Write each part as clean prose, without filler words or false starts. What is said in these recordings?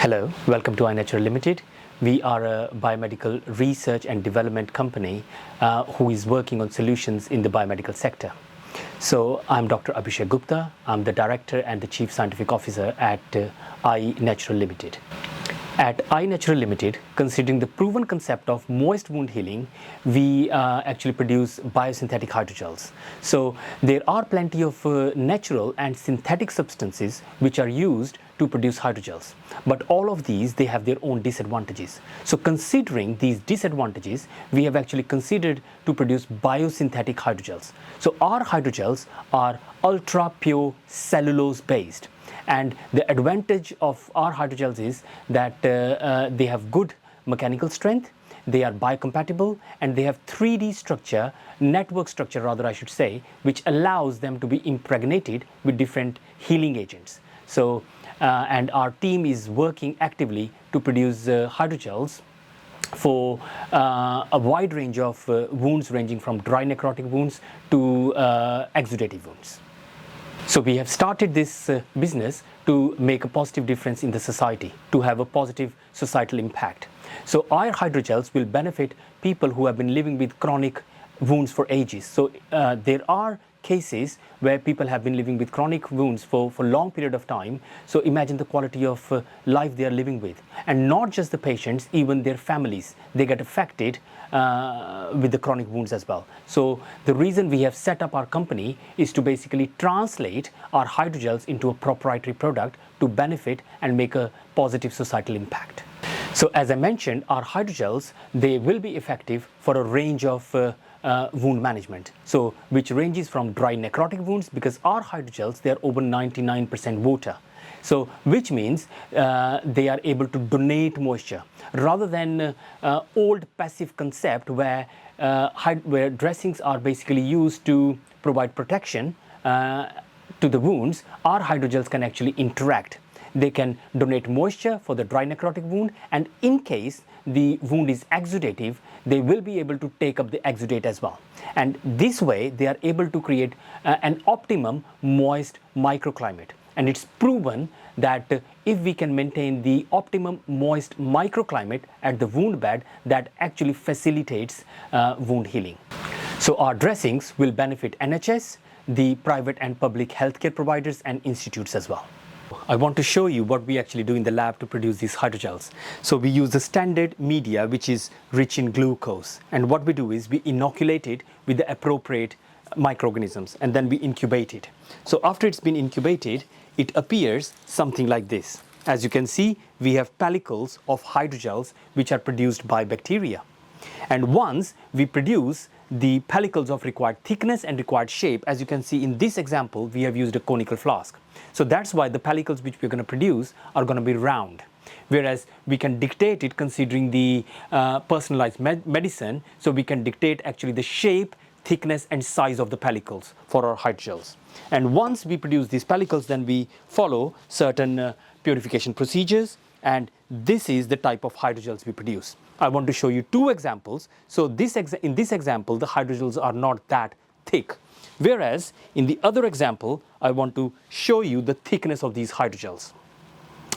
Hello, welcome to iNatural Ltd. We are a biomedical research and development company who is working on solutions in the biomedical sector. So I'm Dr. Abhishek Gupta. I'm the Director and the Chief Scientific Officer at iNatural Ltd. At iNatural Ltd, considering the proven concept of moist wound healing, we actually produce biosynthetic hydrogels. So there are plenty of natural and synthetic substances which are used to produce hydrogels. But all of these, they have their own disadvantages. So considering these disadvantages, we have actually considered to produce biosynthetic hydrogels. So our hydrogels are ultra pure cellulose based. And the advantage of our hydrogels is that they have good mechanical strength, they are biocompatible, and they have 3D structure, network structure rather I should say, which allows them to be impregnated with different healing agents. So, and our team is working actively to produce hydrogels for a wide range of wounds ranging from dry necrotic wounds to exudative wounds. So we have started this business to make a positive difference in the society, to have a positive societal impact. So our hydrogels will benefit people who have been living with chronic wounds for ages. So there are cases where people have been living with chronic wounds for long period of time. So imagine the quality of life they are living with. And not just the patients, even their families, they get affected with the chronic wounds as well. So the reason we have set up our company is to basically translate our hydrogels into a proprietary product to benefit and make a positive societal impact. So as I mentioned, our hydrogels, they will be effective for a range of wound management, so which ranges from dry necrotic wounds, because our hydrogels, they are over 99% water. So which means they are able to donate moisture rather than old passive concept where dressings are basically used to provide protection to the wounds. Our hydrogels can actually interact. They can donate moisture for the dry necrotic wound, and in case the wound is exudative, they will be able to take up the exudate as well. And this way they are able to create an optimum moist microclimate. And it's proven that if we can maintain the optimum moist microclimate at the wound bed, that actually facilitates wound healing. So our dressings will benefit NHS, the private and public healthcare providers and institutes as well. I want to show you what we actually do in the lab to produce these hydrogels. So we use the standard media which is rich in glucose, and what we do is we inoculate it with the appropriate microorganisms and then we incubate it. So after it's been incubated, it appears something like this. As you can see, we have pellicles of hydrogels which are produced by bacteria. And once we produce the pellicles of required thickness and required shape, as you can see in this example, we have used a conical flask. So that's why the pellicles which we're going to produce are going to be round. Whereas we can dictate it considering the personalized medicine, so we can dictate actually the shape, thickness and size of the pellicles for our hydrogels. And once we produce these pellicles, then we follow certain purification procedures, and this is the type of hydrogels we produce. I want to show you two examples. So in this example, the hydrogels are not that thick. Whereas in the other example, I want to show you the thickness of these hydrogels.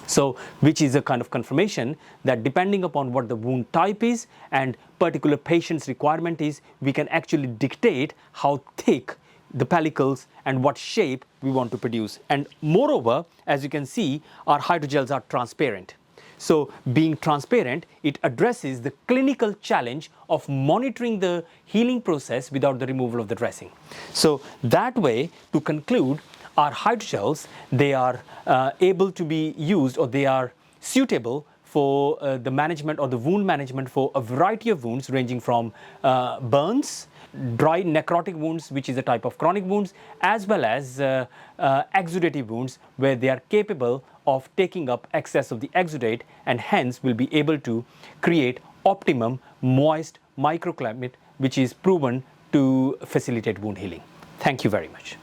So which is a kind of confirmation that depending upon what the wound type is and particular patient's requirement is, we can actually dictate how thick the pellicles and what shape we want to produce. And moreover, as you can see, our hydrogels are transparent. So being transparent, it addresses the clinical challenge of monitoring the healing process without the removal of the dressing. So that way, to conclude, our hydrogels, they are able to be used, or they are suitable for the management or the wound management for a variety of wounds ranging from burns, dry necrotic wounds, which is a type of chronic wounds, as well as exudative wounds, where they are capable of taking up excess of the exudate and hence will be able to create optimum moist microclimate, which is proven to facilitate wound healing. Thank you very much.